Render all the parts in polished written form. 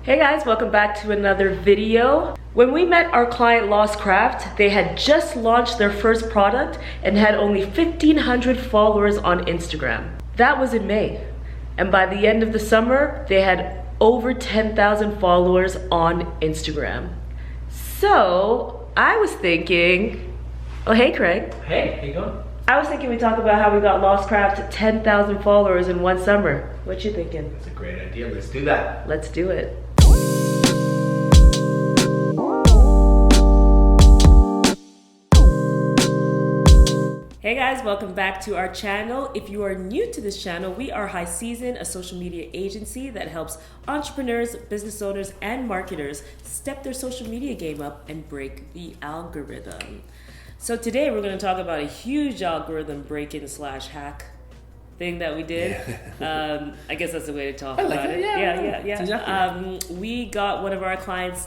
Hey guys, welcome back to another video. When we met our client Lost Craft, they had just launched their first product and had only 1,500 followers on Instagram. That was in May. And by the end of the summer, they had over 10,000 followers on Instagram. So I was thinking, oh hey Craig. Hey, how you going? I was thinking we talk about how we got Lost Craft to 10,000 followers in one summer. What you thinking? That's a great idea. Let's do that. Let's do it. Hey guys, welcome back to our channel. If you are new to this channel, we are High Season, a social media agency that helps entrepreneurs, business owners, and marketers step their social media game up and break the algorithm. So today we're going to talk about a huge algorithm break-in / hack thing that we did. Yeah. I guess that's the way to talk I like about it. it. Yeah. Exactly. We got one of our clients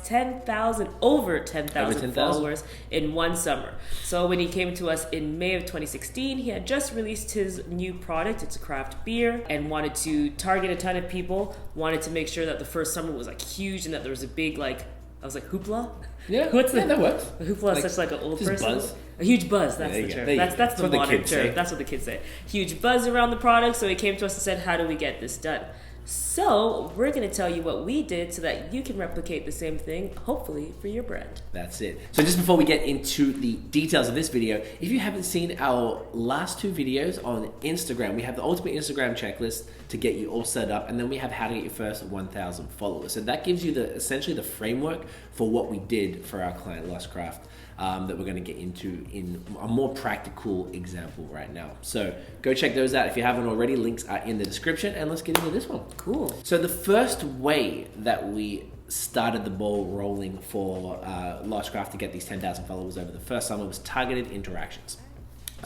over 10,000 followers in one summer. So when he came to us in May of 2016, he had just released his new product. It's a craft beer and wanted to target a ton of people, wanted to make sure that the first summer was like huge and that there was a big hoopla. Yeah, What's the that works. Hoopla is such like an old person. Buzz. A huge buzz, that's the term. That's the modern term. That's what the kids say. Huge buzz around the product, so he came to us and said, how do we get this done? So we're going to tell you what we did so that you can replicate the same thing, hopefully, for your brand. That's it. So just before we get into the details of this video, if you haven't seen our last two videos on Instagram, we have the ultimate Instagram checklist to get you all set up, and then we have how to get your first 1,000 followers. So that gives you essentially the framework for what we did for our client Lost Craft. That we're going to get into in a more practical example right now. So go check those out if you haven't already. Links are in the description, and let's get into this one. Cool. So the first way that we started the ball rolling for Lost Craft to get these 10,000 followers over the first summer was targeted interactions.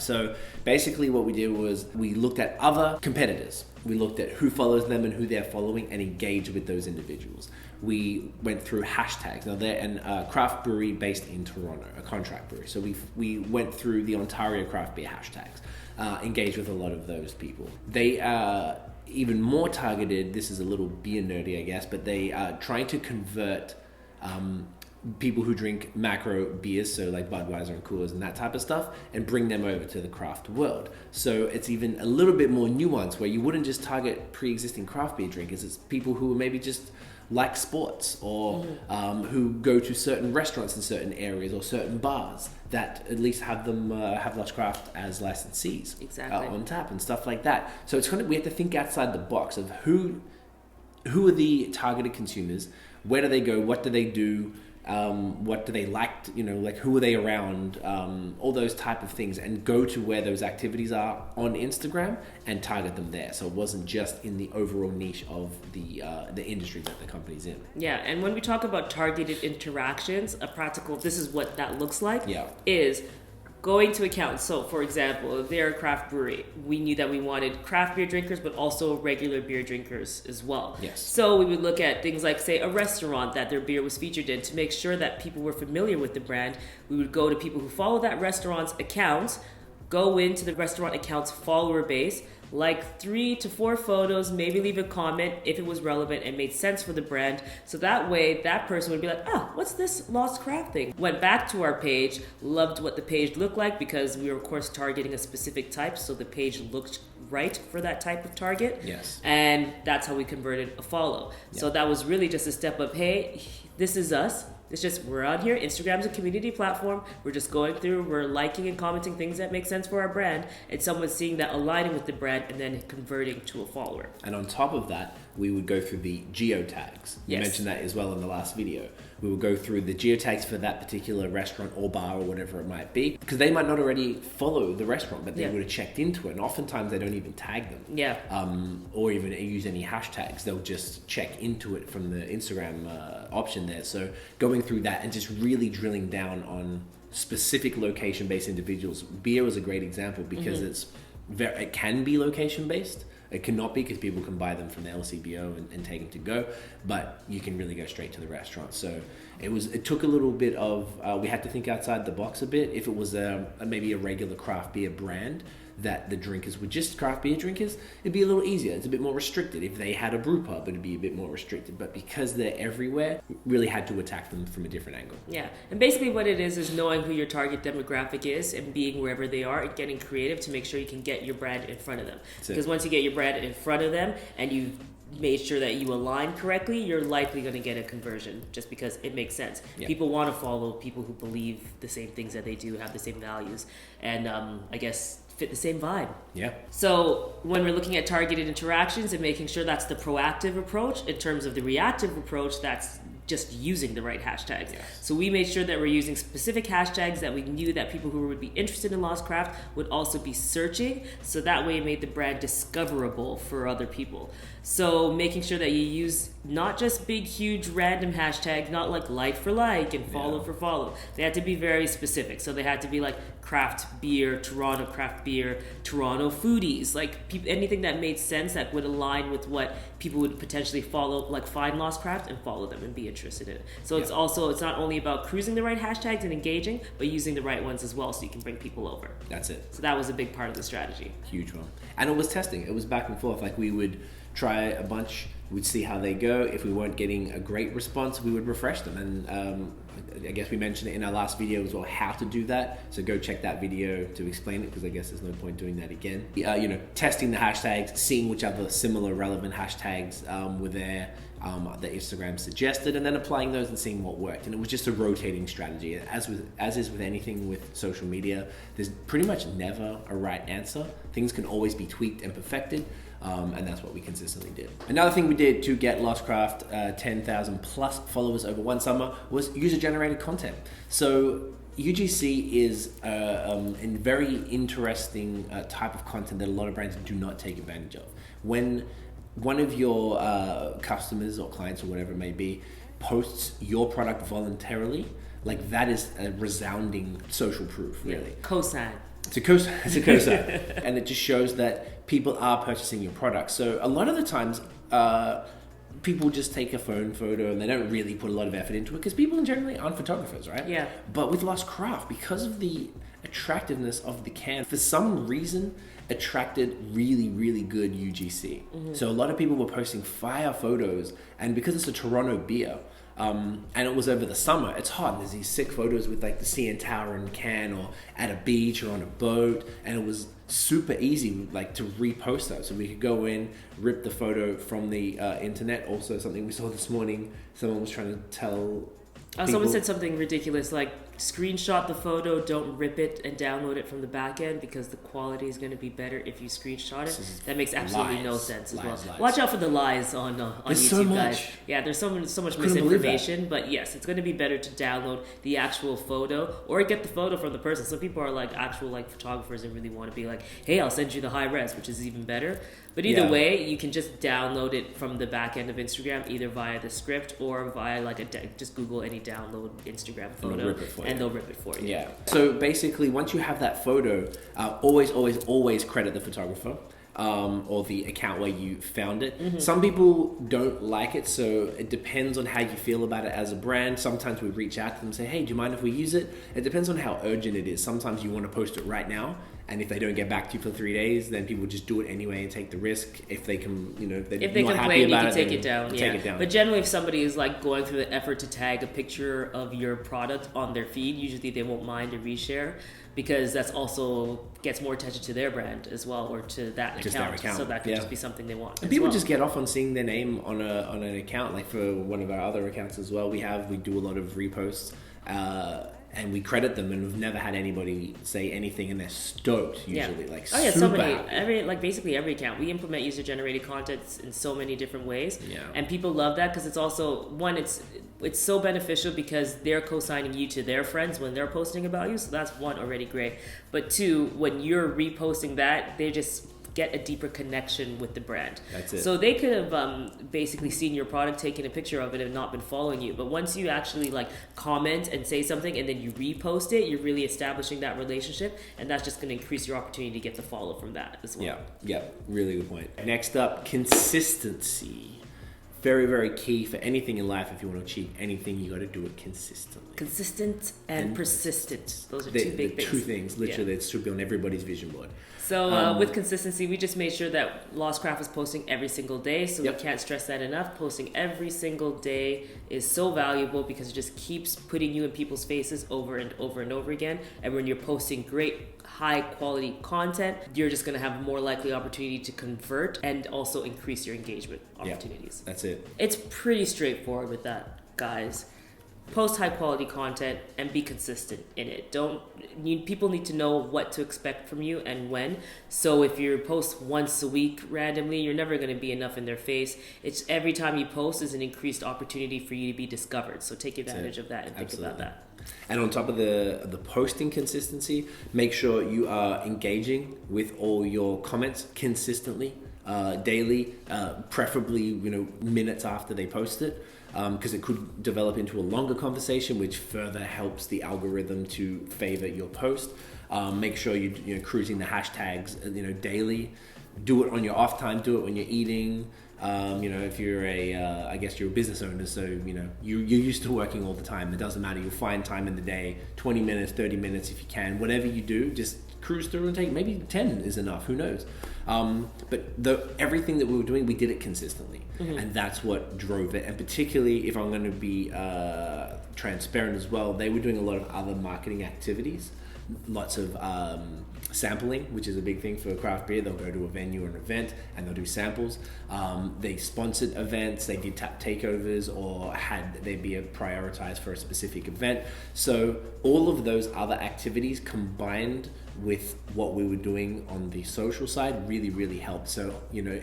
So basically what we did was we looked at other competitors. We looked at who follows them and who they're following and engaged with those individuals. We went through hashtags. Now they're a craft brewery based in Toronto, a contract brewery. So we went through the Ontario craft beer hashtags, engaged with a lot of those people. They are even more targeted. This is a little beer nerdy, I guess, but they are trying to convert people who drink macro beers, so like Budweiser and Coors and that type of stuff, and bring them over to the craft world. So it's even a little bit more nuanced, where you wouldn't just target pre-existing craft beer drinkers. It's people who maybe just like sports or who go to certain restaurants in certain areas or certain bars that at least have them have Lost Craft as licensees on tap and stuff like that. So it's we have to think outside the box of who are the targeted consumers, where do they go, what do they do, what do they like, like who are they around, all those type of things, and go to where those activities are on Instagram and target them there. So it wasn't just in the overall niche of the industry that the company's in. Yeah, and when we talk about targeted interactions, this is what that looks like, is going to accounts. So for example, if they're a craft brewery, we knew that we wanted craft beer drinkers, but also regular beer drinkers as well. Yes. So we would look at things like, say, a restaurant that their beer was featured in to make sure that people were familiar with the brand. We would go to people who follow that restaurant's accounts, go into the restaurant account's follower base, like 3 to 4 photos, maybe leave a comment if it was relevant and made sense for the brand. So that way, that person would be like, what's this Lost Craft thing? Went back to our page, loved what the page looked like because we were, of course, targeting a specific type. So the page looked right for that type of target. Yes. And that's how we converted a follow. Yep. So that was really just a step of, hey, this is us. It's just, we're on here. Instagram's a community platform. We're just going through, we're liking and commenting things that make sense for our brand, and someone's seeing that aligning with the brand and then converting to a follower. And on top of that, we would go through the geotags. You mentioned that as well in the last video. We would go through the geotags for that particular restaurant or bar or whatever it might be, because they might not already follow the restaurant, but they would have checked into it. And oftentimes they don't even tag them. Yeah. Or even use any hashtags. They'll just check into it from the Instagram option there. So going through that and just really drilling down on specific location-based individuals. Beer is a great example because it can be location-based. It cannot be because people can buy them from the LCBO and take them to go, but you can really go straight to the restaurant. So it took a little bit of, we had to think outside the box a bit. If it was maybe a regular craft beer brand, that the drinkers were just craft beer drinkers, it'd be a little easier. It's a bit more restricted. If they had a brew pub, it'd be a bit more restricted. But because they're everywhere, we really had to attack them from a different angle. Yeah, and basically what it is knowing who your target demographic is and being wherever they are and getting creative to make sure you can get your brand in front of them. Because once you get your brand in front of them and you've made sure that you align correctly, you're likely going to get a conversion just because it makes sense. Yeah. People want to follow people who believe the same things that they do, have the same values, and I guess fit the same vibe. Yeah. So when we're looking at targeted interactions and making sure that's the proactive approach, in terms of the reactive approach, that's just using the right hashtags. Yes. So we made sure that we're using specific hashtags that we knew that people who would be interested in Lost Craft would also be searching. So that way it made the brand discoverable for other people. So making sure that you use not just big, huge, random hashtags, not like for like and follow for follow. They had to be very specific. So they had to be like craft beer, Toronto craft beer, Toronto foodies, like anything that made sense that would align with what people would potentially follow, like find Lost Craft and follow them and be interested in it. So it's not only about cruising the right hashtags and engaging, but using the right ones as well so you can bring people over. That's it. So that was a big part of the strategy. Huge one. And it was testing. It was back and forth. Like we would try a bunch, we'd see how they go. If we weren't getting a great response, we would refresh them. And I guess we mentioned it in our last video as well, how to do that. So go check that video to explain it, because I guess there's no point doing that again. Testing the hashtags, seeing which other similar relevant hashtags were there that Instagram suggested, and then applying those and seeing what worked. And it was just a rotating strategy. As is with anything with social media, there's pretty much never a right answer. Things can always be tweaked and perfected. And that's what we consistently did. Another thing we did to get Lost Craft 10,000 plus followers over one summer was user-generated content. So UGC is a very interesting type of content that a lot of brands do not take advantage of. When one of your customers or clients or whatever it may be posts your product voluntarily, like that is a resounding social proof, really. Cosign. It's a cosign. And it just shows that people are purchasing your product. So a lot of the times, people just take a phone photo and they don't really put a lot of effort into it, because people generally aren't photographers, right? Yeah. But with Lost Craft, because of the attractiveness of the can, for some reason, attracted really, really good UGC. Mm-hmm. So a lot of people were posting fire photos, and because it's a Toronto beer, and it was over the summer, it's hot. There's these sick photos with like the CN Tower in can, or at a beach or on a boat, and it was super easy like to repost that. So we could go in, rip the photo from the internet. Also something we saw this morning, someone was trying to tell someone said something ridiculous like screenshot the photo, don't rip it and download it from the back end, because the quality is going to be better if you screenshot it. That makes absolutely no sense as well. Watch out for the lies on YouTube, so guys. Yeah, there's so much misinformation, but yes, it's going to be better to download the actual photo or get the photo from the person. Some people are like actual like photographers and really want to be like, hey, I'll send you the high res, which is even better. But either way, you can just download it from the back end of Instagram, either via the script or via like just Google any download Instagram photo, and they'll rip it for you. Yeah. So basically, once you have that photo, always credit the photographer. Or the account where you found it. Mm-hmm. Some people don't like it, so it depends on how you feel about it as a brand. Sometimes we reach out to them and say, hey, do you mind if we use it? It depends on how urgent it is. Sometimes you want to post it right now, and if they don't get back to you for 3 days, then people just do it anyway and take the risk. If they can, if they complain, you can take it down. Take it down. But generally, if somebody is like going through the effort to tag a picture of your product on their feed, usually they won't mind a reshare, because that's also gets more attention to their brand as well, or to that account. So that could just be something they want. And people just get off on seeing their name on an account. Like for one of our other accounts as well, we do a lot of reposts, and we credit them, and we've never had anybody say anything, and they're stoked usually. Like so many, basically every account we implement user generated content in so many different ways, and people love that, because it's also one, it's so beneficial because they're co-signing you to their friends when they're posting about you, so that's one, already great. But two, when you're reposting that, they just get a deeper connection with the brand. That's it. So they could have basically seen your product, taken a picture of it, and not been following you. But once you actually like comment and say something, and then you repost it, you're really establishing that relationship, and that's just going to increase your opportunity to get the follow from that as well. Yeah, really good point. Next up, consistency. Very, very key for anything in life. If you want to achieve anything, you got to do it consistently. Consistent and persistent. Those are two big things. Two things, literally. It should be on everybody's vision board. So with consistency, we just made sure that Lost Craft was posting every single day. So Yep. we can't stress that enough. Posting every single day is so valuable because it just keeps putting you in people's faces over and over and over again. And when you're posting great, high quality content, you're just going to have more likely opportunity to convert and also increase your engagement opportunities. That's it. It's pretty straightforward with that, guys. Post high quality content and be consistent in it. People need to know what to expect from you and when. So if you post once a week randomly, you're never going to be enough in their face. It's every time you post is an increased opportunity for you to be discovered. So take advantage of that and think about that. And on top of the posting consistency, make sure you are engaging with all your comments consistently, daily, preferably minutes after they post it. Because it could develop into a longer conversation, which further helps the algorithm to favor your post. Make sure you're cruising the hashtags, daily. Do it on your off time. Do it when you're eating. If you're I guess you're a business owner, so you're used to working all the time. It doesn't matter. You'll find time in the day, 20 minutes, 30 minutes if you can. Whatever you do, just cruise through and take maybe 10 is enough. Who knows? But everything that we were doing, we did it consistently. And that's what drove it. And particularly, if I'm going to be transparent as well, they were doing a lot of other marketing activities, lots of sampling, which is a big thing for craft beer. They'll go to a venue or an event and they'll do samples. They sponsored events, they did tap takeovers, or had they be prioritized for a specific event. So all of those other activities combined with what we were doing on the social side really helped. So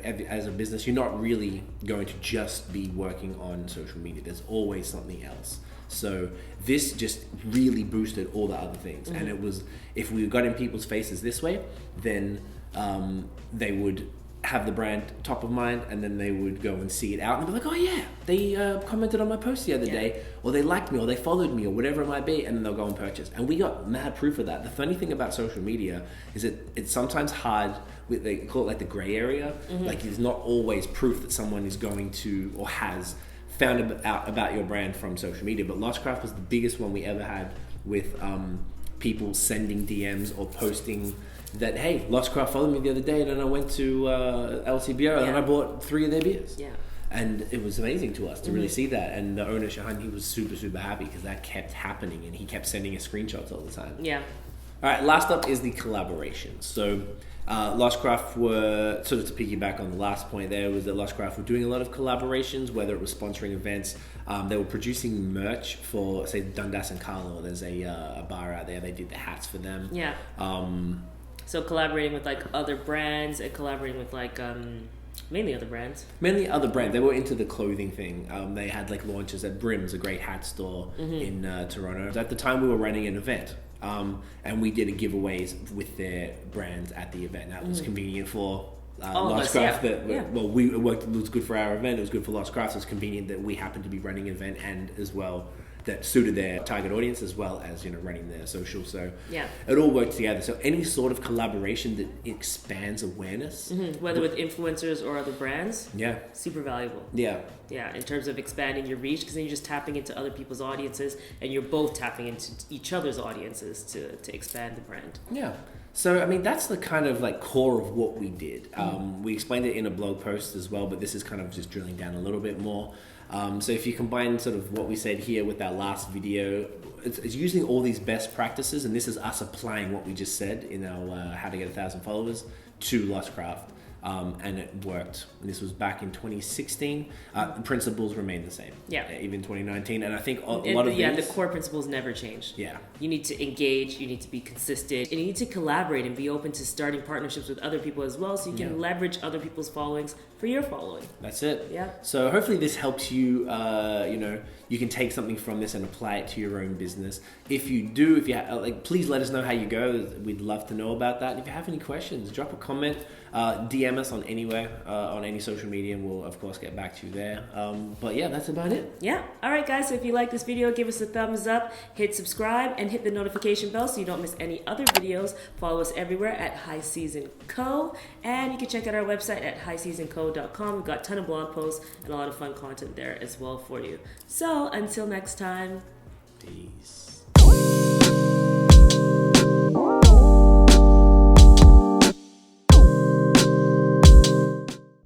as a business, you're not really going to just be working on social media. There's always something else. So this just really boosted all the other things. And it was, if we got in people's faces this way, then they would have the brand top of mind, and then they would go and see it out and be like, oh yeah, they commented on my post the other day, or they liked me, or they followed me, or whatever it might be, and then they'll go and purchase. And we got mad proof of that. The funny thing about social media is that it's sometimes hard, they call it like the gray area. Like there's not always proof that someone is going to or has found out about your brand from social media. But Lost Craft was the biggest one we ever had, with people sending DMs or posting that, hey, Lost Craft followed me the other day, and then I went to LCBO and I bought 3 of their beers. And it was amazing to us to really see that. And the owner, Shahan, he was super happy because that kept happening, and he kept sending us screenshots all the time. All right, last up is the collaborations. So Lost Craft were, sort of to piggyback on the last point there, was that Lost Craft were doing a lot of collaborations, whether it was sponsoring events. They were producing merch for, say, Dundas and Carlo. There's a bar out there. They did the hats for them. So collaborating with like other brands and collaborating with like mainly other brands. Mainly other brands. They were into the clothing thing. They had like launches at Brim's, a great hat store in Toronto. At the time, we were running an event. And we did giveaways with their brands at the event. That was convenient for Lost Craft. It was good for our event. It was good for Lost Craft. It was convenient that we happened to be running an event, and as well that suited their target audience, as well as running their social. So it all worked together. So any sort of collaboration that expands awareness, whether with influencers or other brands, super valuable. In terms of expanding your reach, because then you're just tapping into other people's audiences, and you're both tapping into each other's audiences to expand the brand. So, I mean, that's the kind of like core of what we did. We explained it in a blog post as well, but this is kind of just drilling down a little bit more. So if you combine sort of what we said here with our last video, it's using all these best practices, and this is us applying what we just said in our How to Get 1,000 Followers to Lost Craft. And it worked. And this was back in 2016. The principles remain the same. Even 2019. And I think a lot of the core principles never change. You need to engage, you need to be consistent, and you need to collaborate and be open to starting partnerships with other people as well, so you can leverage other people's followings for your following. That's it. So hopefully this helps you, you can take something from this and apply it to your own business. If you do, please let us know how you go. We'd love to know about that. And if you have any questions, drop a comment, DM us on anywhere, on any social media, and we'll of course get back to you there. But yeah, that's about it. All right, guys. So if you like this video, give us a thumbs up, hit subscribe, and hit the notification bell so you don't miss any other videos. Follow us everywhere at High Season Co. And you can check out our website at highseasonco.com. We've got a ton of blog posts and a lot of fun content there as well for you. So until next time, peace.